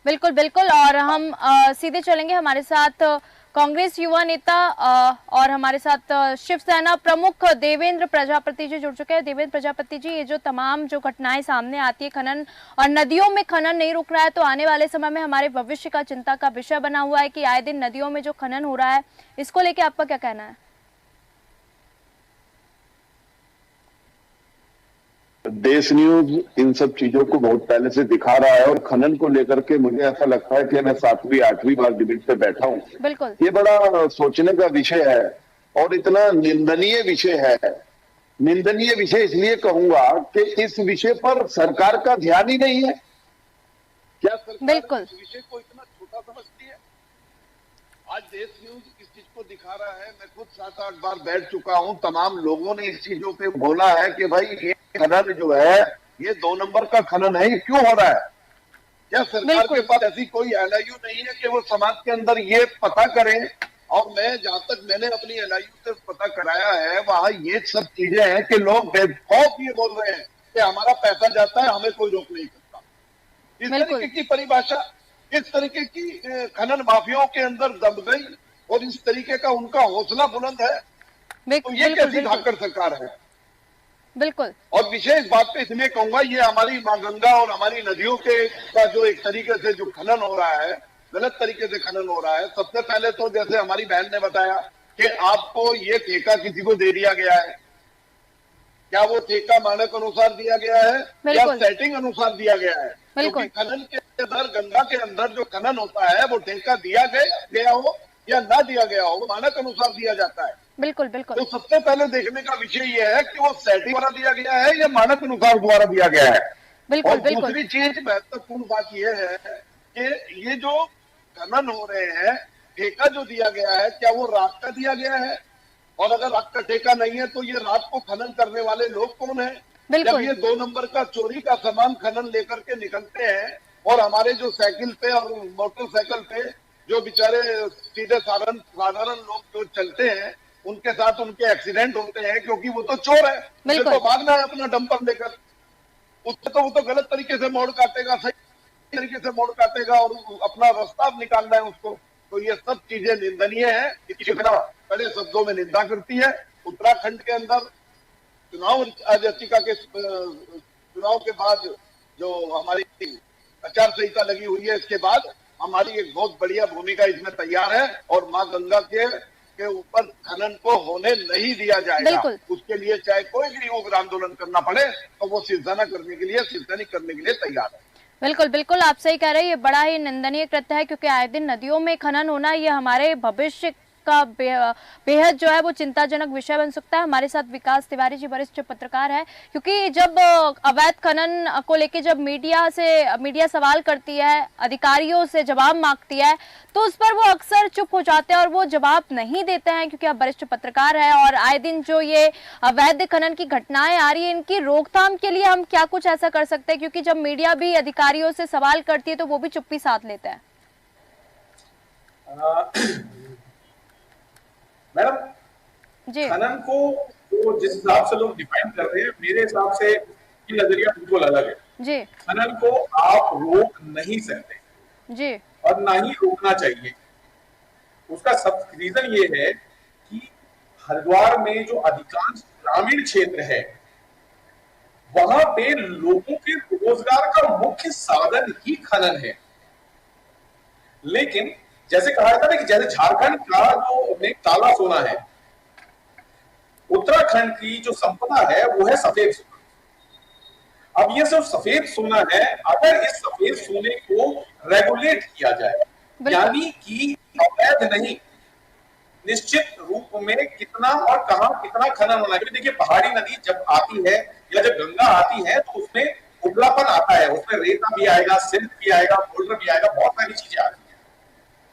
बिल्कुल बिल्कुल। और हम सीधे चलेंगे, हमारे साथ कांग्रेस युवा नेता और हमारे साथ शिवसेना प्रमुख देवेंद्र प्रजापति जी जुड़ चुके हैं। देवेंद्र प्रजापति जी, ये जो तमाम जो घटनाएं सामने आती है, खनन और नदियों में खनन नहीं रुक रहा है, तो आने वाले समय में हमारे भविष्य का चिंता का विषय बना हुआ है कि आए दिन नदियों में जो खनन हो रहा है, इसको लेके आपका क्या कहना है? देश न्यूज इन सब चीजों को बहुत पहले से दिखा रहा है, और खनन को लेकर के मुझे ऐसा लगता है कि मैं 7वीं 8वीं बार डिबेट पे बैठा हूं। बिल्कुल, ये बड़ा सोचने का विषय है और इतना निंदनीय विषय है। निंदनीय विषय इसलिए कहूंगा कि इस विषय पर सरकार का ध्यान ही नहीं है। क्या सरकार इस विषय को इतना छोटा समझती है? आज देश न्यूज इस चीज को दिखा रहा है। मैं खुद 7-8 बार बैठ चुका हूं, तमाम लोगों ने इस चीजों पे बोला है कि भाई ये खनन जो है ये 2 नंबर का खनन है, ये क्यों हो रहा है? क्या सरकार के पास ऐसी कोई एलआईयू नहीं है कि वो समाज के अंदर ये पता करें? और मैं जहां तक मैंने अपनी एलआईयू से पता कराया है, वहां ये सब चीजें हैं कि लोग बेखौफ ये बोल रहे हैं कि हमारा पैसा जाता है, हमें कोई रोक नहीं सकता। इस तरीके की परिभाषा, इस तरीके की खनन माफियाओं के अंदर दब गई और इस तरीके का उनका हौसला बुलंद है, तो ये कैसी धाकड़ सरकार है? बिल्कुल। और विशेष बात पे इसमें कहूंगा, ये हमारी मां गंगा और हमारी नदियों के का जो एक तरीके से जो खनन हो रहा है, गलत तरीके से खनन हो रहा है। सबसे पहले तो जैसे हमारी बहन ने बताया कि आपको ये ठेका किसी को दे दिया गया है, क्या वो ठेका मानक अनुसार दिया गया है या सेटिंग अनुसार दिया गया है? क्योंकि खनन के अंदर, गंगा के अंदर जो खनन होता है, वो ठेका दिया गया हो या ना दिया गया हो, मानक अनुसार दिया जाता है। बिल्कुल बिल्कुल। तो सबसे पहले देखने का विषय यह है कि वो सेटिंग द्वारा दिया गया है या मानक अनुसार द्वारा दिया गया है। बिल्कुल, और दूसरी चीज, महत्वपूर्ण बात यह है कि ये जो खनन हो रहे हैं, ठेका जो दिया गया है, क्या वो रात का दिया गया है? और अगर रात का ठेका नहीं है तो ये रात को खनन करने वाले लोग कौन है? जब ये 2 नंबर का चोरी का सामान खनन लेकर के निकलते हैं और हमारे जो साइकिल पे और मोटरसाइकिल पे जो बेचारे सीधे साधारण लोग जो चलते हैं, उनके साथ उनके एक्सीडेंट होते हैं, क्योंकि वो तो चोर है, उसे तो भागना है अपना डंपर लेकर। उससे तो वो तो गलत तरीके से मोड़ काटेगा, सही तरीके से मोड़ काटेगा और अपना रास्ता निकालना है उसको। तो ये सब चीजें निंदनीय है, इसकी बड़े शब्दों में निंदा करती है। उत्तराखंड के अंदर चुनाव याचिका के चुनाव के बाद जो हमारी आचार संहिता लगी हुई है, इसके बाद हमारी एक बहुत बढ़िया भूमिका इसमें तैयार है और मां गंगा के ऊपर खनन को होने नहीं दिया जाएगा। उसके लिए चाहे कोई भी उग्र आंदोलन करना पड़े तो वो शिवसेना करने के लिए, शिवसैनिक करने के लिए तैयार है। बिल्कुल बिल्कुल, आप सही कह रहे हैं। ये बड़ा ही निंदनीय कृत्य है, क्योंकि आए दिन नदियों में खनन होना ये हमारे भविष्य का बेहद जो है वो चिंताजनक विषय बन सकता है। हमारे साथ विकास तिवारी जी वरिष्ठ पत्रकार है, क्योंकि जब अवैध खनन को लेके जब मीडिया सवाल करती है, अधिकारियों से जवाब मांगती है, तो उस पर वो अक्सर चुप हो जाते हैं और वो जवाब नहीं देते हैं, क्योंकि आप वरिष्ठ पत्रकार है। और आए दिन जो ये अवैध खनन की घटनाएं आ रही है, इनकी रोकथाम के लिए हम क्या कुछ ऐसा कर सकते हैं? क्योंकि जब मीडिया भी अधिकारियों से सवाल करती है तो वो भी चुप्पी साध लेते हैं। मैडम खनन को तो जिस हिसाब से लोग डिफाइन कर रहे हैं, मेरे हिसाब से ये नजरिया बिल्कुल अलग है जी। खनन को आप रोक नहीं सकते जी, और ना ही रोकना चाहिए। उसका सब रीजन ये है कि हरिद्वार में जो अधिकांश ग्रामीण क्षेत्र है, वहां पे लोगों के रोजगार का मुख्य साधन ही खनन है। लेकिन जैसे कहा जाता है कि जैसे झारखंड का जो काला सोना है, उत्तराखंड की जो संपदा है वो है सफेद सोना। अब ये सब सफेद सोना है, अगर इस सफेद सोने को रेगुलेट किया जाए, यानी कि अवैध नहीं, निश्चित रूप में कितना और कहां कितना खनन होना चाहिए। देखिए, पहाड़ी नदी जब आती है या जब गंगा आती है तो उसमें उबलापन आता है, उसमें रेता भी आएगा, सिल्क भी आएगा, बोल्डर भी आएगा, बहुत सारी चीजें आती है,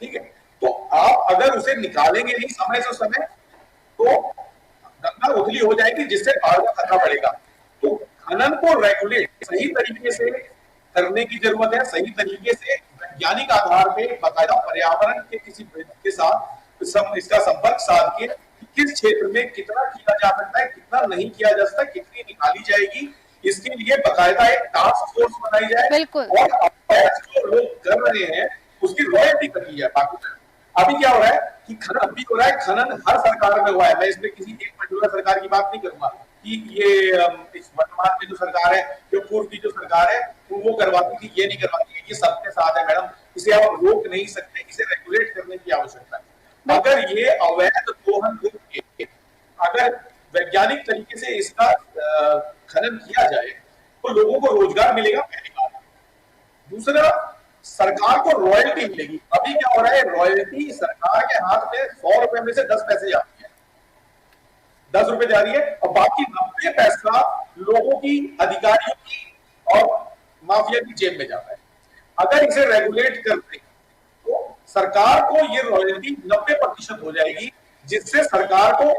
ठीक है। तो आप अगर उसे निकालेंगे नहीं समय से समय, तो गंगा उथली हो जाएगी, जिससे बाढ़ का खतरा बढ़ेगा। तो खनन को रेगुलेट सही तरीके से करने की जरूरत है, सही तरीके से वैज्ञानिक आधार पे बाकायदा पर्यावरण के किसी के साथ इसका संपर्क साध के किस क्षेत्र में कितना किया जा सकता है, कितना नहीं किया जा सकता, कितनी निकाली जाएगी, इसके लिए बाकायदा एक टास्क फोर्स बनाई जाए और जो लोग कर रहे हैं उसकी रॉयल्टी कटी है बाकी। अभी क्या हो रहा है कि खनन अभी हो रहा है, खनन हर सरकार में हुआ है। मैं इसमें किसी एक पर्टिकुलर सरकार की बात नहीं करूंगा कि ये इस वर्तमान में जो सरकार है, जो पूर्व की जो सरकार है वो करवाती थी, ये नहीं करवाती है। ये सबके साथ है मैडम, इसे आप रोक नहीं सकते, इसे रेगुलेट करने की आवश्यकता है। अगर ये अवैध दोहन रोक के अगर वैज्ञानिक तरीके से इसका खनन किया जाए तो लोगों को रोजगार मिलेगा, पहली बात। दूसरा, सरकार को रॉयल्टी मिलेगी। अभी क्या हो रहा है, रॉयल्टी सरकार के हाथ में 100 रुपए में से 10 पैसे जाती है, 10 रुपए जा रही है और बाकी 90 पैसा लोगों की, अधिकारियों की और माफिया की जेब में जाता है। अगर इसे रेगुलेट कर दे तो सरकार को ये रॉयल्टी 90% हो जाएगी, जिससे सरकार को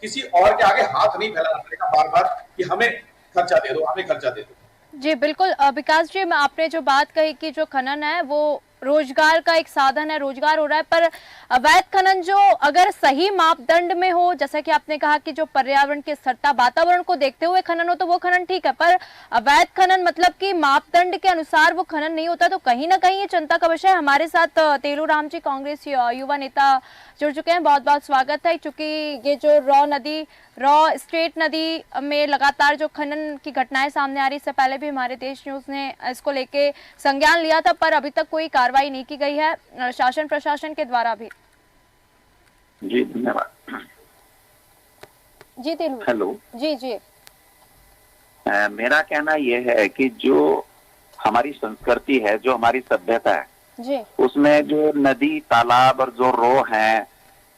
किसी और के आगे हाथ नहीं फैलाना पड़ेगा बार बार कि हमें खर्चा दे दो, हमें खर्चा दे दो। जी बिल्कुल विकास जी, आपने जो बात कही कि जो खनन है वो रोजगार का एक साधन है, रोजगार हो रहा है, पर अवैध खनन जो अगर सही मापदंड में हो, जैसा कि आपने कहा कि जो पर्यावरण की स्थिरता, वातावरण को देखते हुए खनन हो तो वो खनन ठीक है, पर अवैध खनन मतलब कि मापदंड के अनुसार वो खनन नहीं होता, तो कहीं ना कहीं ये चिंता का विषय है। हमारे साथ तेलू राम जी, कांग्रेस युवा नेता जुड़ चुके हैं, बहुत बहुत स्वागत है। क्योंकि ये जो रॉ स्टेट नदी में लगातार जो खनन की घटनाएं सामने आ रही, इससे पहले भी हमारे देश न्यूज ने इसको लेके संज्ञान लिया था, पर अभी तक कोई कार्रवाई नहीं की गई है शासन प्रशासन के द्वारा भी। जी धन्यवाद। जी तेलू। हेलो जी जी। मेरा कहना यह है कि जो हमारी संस्कृति है, जो हमारी सभ्यता है जी, उसमें जो नदी, तालाब और जो रो हैं,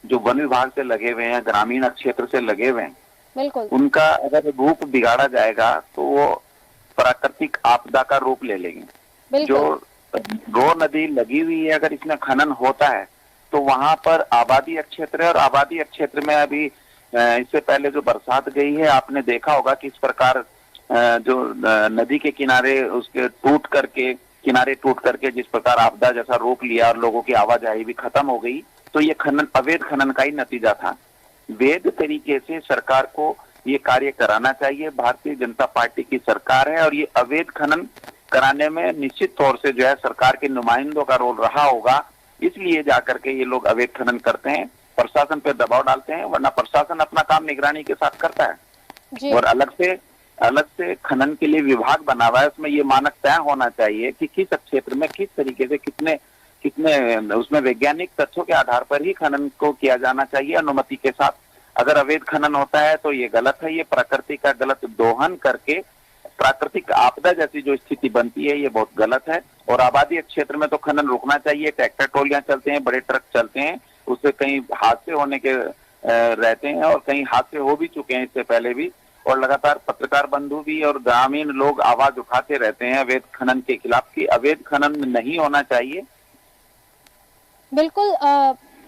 जो वन विभाग से लगे हुए हैं, ग्रामीण क्षेत्र से लगे हुए हैं, बिल्कुल, उनका अगर रूप बिगाड़ा जाएगा तो वो प्राकृतिक आपदा का रूप ले लेंगे। जो रो नदी लगी हुई है, अगर इसमें खनन होता है तो वहां पर आबादी क्षेत्र है, और आबादी क्षेत्र में अभी इससे पहले जो बरसात गई है, आपने देखा होगा कि इस प्रकार जो नदी के किनारे उसके किनारे टूट करके जिस प्रकार आपदा जैसा रूप लिया और लोगों की आवाजाही भी खत्म हो गई, तो ये खनन, अवैध खनन का ही नतीजा था। वैध तरीके से सरकार को ये कार्य कराना चाहिए। भारतीय जनता पार्टी की सरकार है और ये अवैध खनन कराने में निश्चित तौर से जो है सरकार के नुमाइंदों का रोल रहा होगा, इसलिए जाकर के ये लोग अवैध खनन करते हैं, प्रशासन पे दबाव डालते हैं, वरना प्रशासन अपना काम निगरानी के साथ करता है। और अलग से खनन के लिए विभाग बना हुआ है, उसमें ये मानक तय होना चाहिए कि किस क्षेत्र में किस तरीके से कितने उसमें वैज्ञानिक तथ्यों के आधार पर ही खनन को किया जाना चाहिए, अनुमति के साथ। अगर अवैध खनन होता है तो ये गलत है, ये प्रकृति का गलत दोहन करके प्राकृतिक आपदा जैसी जो स्थिति बनती है, ये बहुत गलत है। और आबादी क्षेत्र में तो खनन रुकना चाहिए। ट्रैक्टर ट्रॉलियां चलते हैं, बड़े ट्रक चलते हैं, उससे कई हादसे होने के रहते हैं और कई हादसे हो भी चुके हैं इससे पहले भी। और लगातार पत्रकार बंधु भी और ग्रामीण लोग आवाज उठाते रहते हैं अवैध खनन के खिलाफ कि अवैध खनन नहीं होना चाहिए। बिल्कुल,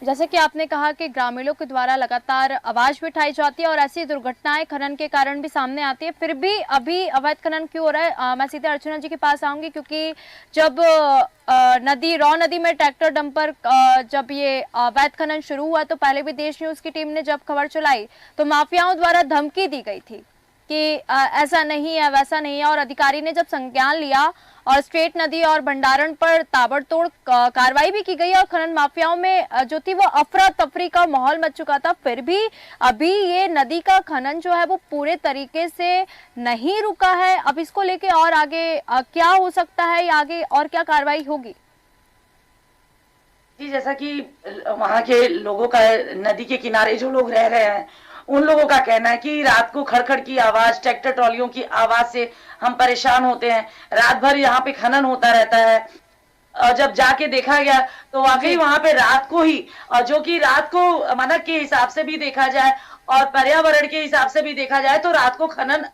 जैसे कि आपने कहा कि ग्रामीणों के द्वारा लगातार आवाज भी उठाई जाती है और ऐसी दुर्घटनाएं खनन के कारण भी सामने आती है, फिर भी अभी अवैध खनन क्यों हो रहा है? मैं सीधे अर्चना जी के पास आऊंगी, क्योंकि जब रॉ नदी में ट्रैक्टर डंपर जब ये अवैध खनन शुरू हुआ तो पहले भी देश न्यूज की टीम ने जब खबर चलाई तो माफियाओं द्वारा धमकी दी गई थी कि ऐसा नहीं है, वैसा नहीं है, और अधिकारी ने जब संज्ञान लिया और स्ट्रेट नदी और भंडारण पर ताबड़तोड़ कार्रवाई भी की गई और खनन माफियाओं में जो थी वो अफरा तफरी का माहौल मच चुका था। फिर भी अभी ये नदी का खनन जो है वो पूरे तरीके से नहीं रुका है। अब इसको लेके और आगे क्या हो सकता है, या आगे और क्या कार्रवाई होगी? जी, जैसा कि वहाँ के लोगों का, नदी के किनारे जो लोग रह रहे हैं उन लोगों का कहना है कि रात को खड़खड़ की आवाज, ट्रैक्टर ट्रॉलियों की आवाज से हम परेशान होते हैं। रात भर यहाँ पे खनन होता रहता है और जब जाके देखा गया तो वाकई वहां पे रात को ही, और जो कि रात को मानक के हिसाब से भी देखा जाए और पर्यावरण के हिसाब से भी देखा जाए तो रात को खनन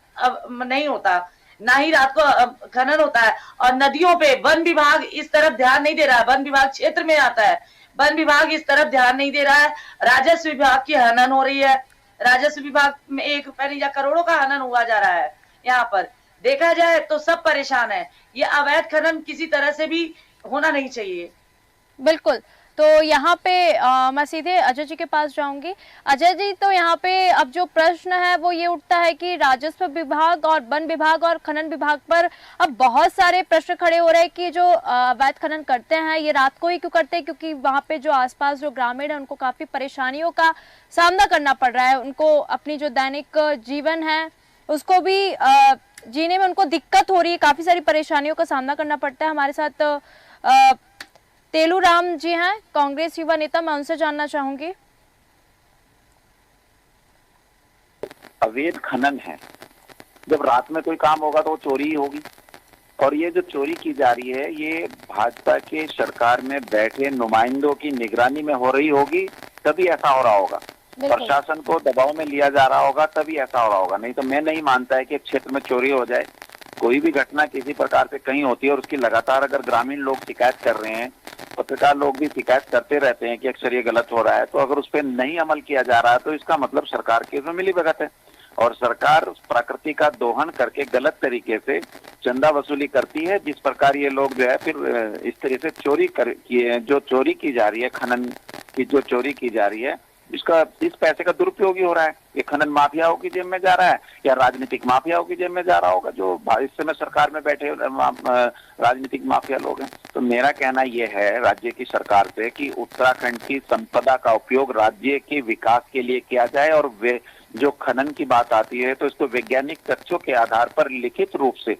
नहीं होता, ना ही रात को खनन होता है। और नदियों पे वन विभाग इस तरफ ध्यान नहीं दे रहा है। वन विभाग क्षेत्र में आता है, वन विभाग इस तरफ ध्यान नहीं दे रहा है। राजस्व विभाग की हनन हो रही है, राजस्व विभाग में 1 रुपया नहीं, करोड़ों का हनन हुआ जा रहा है। यहाँ पर देखा जाए तो सब परेशान है। ये अवैध खनन किसी तरह से भी होना नहीं चाहिए। बिल्कुल, तो यहाँ पे मैं सीधे अजय जी के पास जाऊंगी। अजय जी, तो यहाँ पे अब जो प्रश्न है वो ये उठता है कि राजस्व विभाग और वन विभाग और खनन विभाग पर अब बहुत सारे प्रश्न खड़े हो रहे हैं कि जो अवैध खनन करते हैं ये रात को ही क्यों करते हैं, क्योंकि वहाँ पे जो आसपास जो ग्रामीण है उनको काफी परेशानियों का सामना करना पड़ रहा है। उनको अपनी जो दैनिक जीवन है उसको भी जीने में उनको दिक्कत हो रही है, काफी सारी परेशानियों का सामना करना पड़ता है। हमारे साथ तेलू राम जी हैं, कांग्रेस युवा नेता, मैं उनसे जानना चाहूंगी। अवैध खनन है, जब रात में कोई काम होगा तो वो चोरी ही होगी। और ये जो चोरी की जा रही है ये भाजपा के सरकार में बैठे नुमाइंदों की निगरानी में हो रही होगी, तभी ऐसा हो रहा होगा। प्रशासन को दबाव में लिया जा रहा होगा तभी ऐसा हो रहा होगा। नहीं तो मैं नहीं मानता है कि क्षेत्र में चोरी हो जाए। कोई भी घटना किसी प्रकार से कहीं होती है और उसकी लगातार अगर ग्रामीण लोग शिकायत कर रहे हैं, पत्रकार लोग भी शिकायत करते रहते हैं कि अक्सर ये गलत हो रहा है, तो अगर उस पर नहीं अमल किया जा रहा है तो इसका मतलब सरकार की इसमें मिलीभगत है। और सरकार प्रकृति का दोहन करके गलत तरीके से चंदा वसूली करती है, जिस प्रकार ये लोग जो है फिर इस तरह से जो चोरी की जा रही है, खनन की जो चोरी की जा रही है, इस पैसे का दुरुपयोग ही हो रहा है। ये खनन माफियाओं की जेब में जा रहा है या राजनीतिक माफियाओं की जेब में जा रहा होगा, जो इस समय सरकार में बैठे राजनीतिक माफिया लोग हैं। तो मेरा कहना यह है राज्य की सरकार से कि उत्तराखंड की संपदा का उपयोग राज्य के विकास के लिए किया जाए, और वे जो खनन की बात आती है तो इसको वैज्ञानिक तथ्यों के आधार पर लिखित रूप से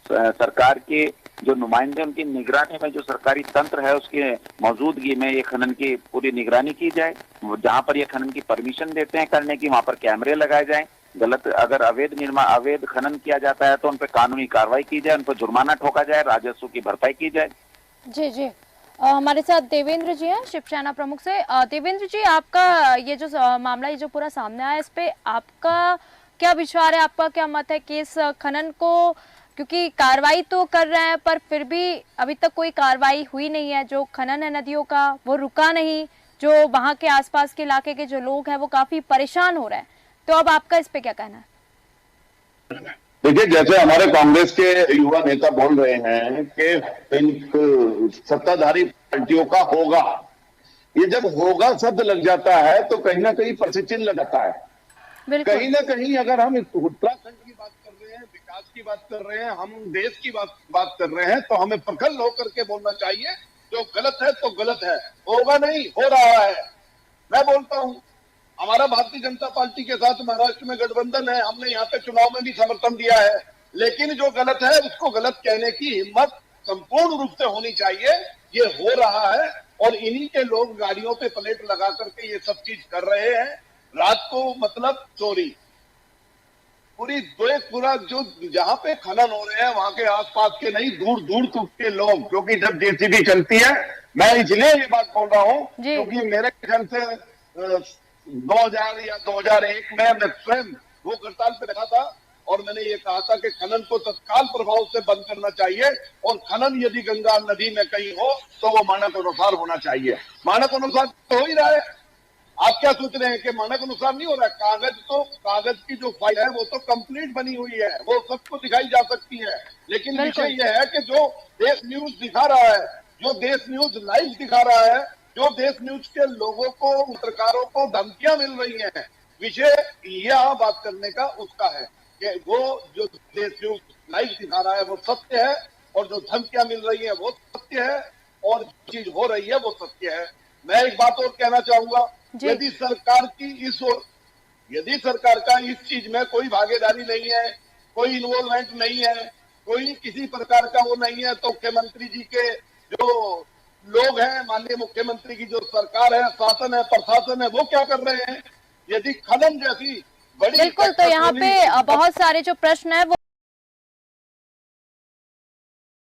सरकार के जो नुमाइंदे उनकी निगरानी में जो सरकारी तंत्र है उसकी मौजूदगी में ये खनन की पूरी निगरानी की जाए। जहां पर ये खनन की परमिशन देते हैं करने की, वहां पर कैमरे लगाए जाएं। गलत अगर अवैध खनन किया जाता है तो उन पर कानूनी कार्रवाई की जाए, उन पर जुर्माना ठोका जाए, राजस्व की भरपाई की जाए। जी जी, हमारे साथ देवेंद्र जी हैं शिवसेना प्रमुख से। देवेंद्र जी, आपका ये जो मामला ये जो पूरा सामने आया, इस पे आपका क्या विचार है, आपका क्या मत है कि इस खनन को, क्योंकि कार्रवाई तो कर रहे हैं पर फिर भी अभी तक कोई कार्रवाई हुई नहीं है, जो खनन है नदियों का वो रुका नहीं, जो वहां के आसपास के इलाके के जो लोग हैं वो काफी परेशान हो रहे हैं, तो अब आपका इस पे क्या कहना है? देखिए, जैसे हमारे कांग्रेस के युवा नेता बोल रहे हैं कि इन सत्ताधारी पार्टियों का होगा, ये जब होगा शब्द लग जाता है तो कहीं ना कहीं प्रश्नचिन्ह लगाता है। कहीं ना कहीं अगर हम उत्तराखंड की बात कर रहे हैं, विकास की बात कर रहे हैं, हम देश की बात कर रहे हैं, तो हमें प्रखर होकर के बोलना चाहिए। जो गलत है तो गलत है, होगा नहीं, हो रहा है। मैं बोलता हूं, हमारा भारतीय जनता पार्टी के साथ महाराष्ट्र में गठबंधन है, हमने यहाँ पे चुनाव में भी समर्थन दिया है, लेकिन जो गलत है उसको गलत कहने की हिम्मत संपूर्ण रूप से होनी चाहिए। ये हो रहा है और इन्हीं के लोग गाड़ियों पे प्लेट लगा करके ये सब चीज कर रहे हैं। रात को मतलब चोरी, पूरा जो जहां पे खनन हो रहे हैं वहां के आसपास के नहीं, दूर दूर तक के लोग, क्योंकि जब जेसीबी चलती है, मैं इसलिए ये बात बोल रहा हूं क्योंकि मेरे ख्याल से 2000 या 2001 में मैं स्वयं भूख हड़ताल पे रखा था और मैंने ये कहा था कि खनन को तत्काल प्रभाव से बंद करना चाहिए, और खनन यदि गंगा नदी में कहीं हो तो वो मानक अनुसार होना चाहिए। मानक अनुसार तो हो ही रहा है। आप क्या सोच रहे हैं कि मानक अनुसार नहीं हो रहा है? कागज की जो फाइल है वो तो कंप्लीट बनी हुई है, वो सबको दिखाई जा सकती है। लेकिन विषय यह है कि जो देश न्यूज दिखा रहा है, जो देश न्यूज लाइव दिखा रहा है, जो देश न्यूज के लोगों को, पत्रकारों को धमकियां मिल रही हैं, विषय यह बात करने का उसका है कि वो जो देश न्यूज लाइव दिखा रहा है वो सत्य है, और जो धमकियां मिल रही है वो सत्य है, और चीज हो रही है वो सत्य है। मैं एक बात और कहना चाहूंगा, यदि सरकार का इस चीज में कोई भागीदारी नहीं है, कोई इन्वॉल्वमेंट नहीं है, कोई किसी प्रकार का वो नहीं है, तो मुख्यमंत्री जी के जो लोग हैं, माननीय मुख्यमंत्री की जो सरकार है, शासन है, प्रशासन है, वो क्या कर रहे हैं? यदि खनन जैसी बड़ी, बिल्कुल, तो यहाँ पे बहुत सारे जो प्रश्न है वो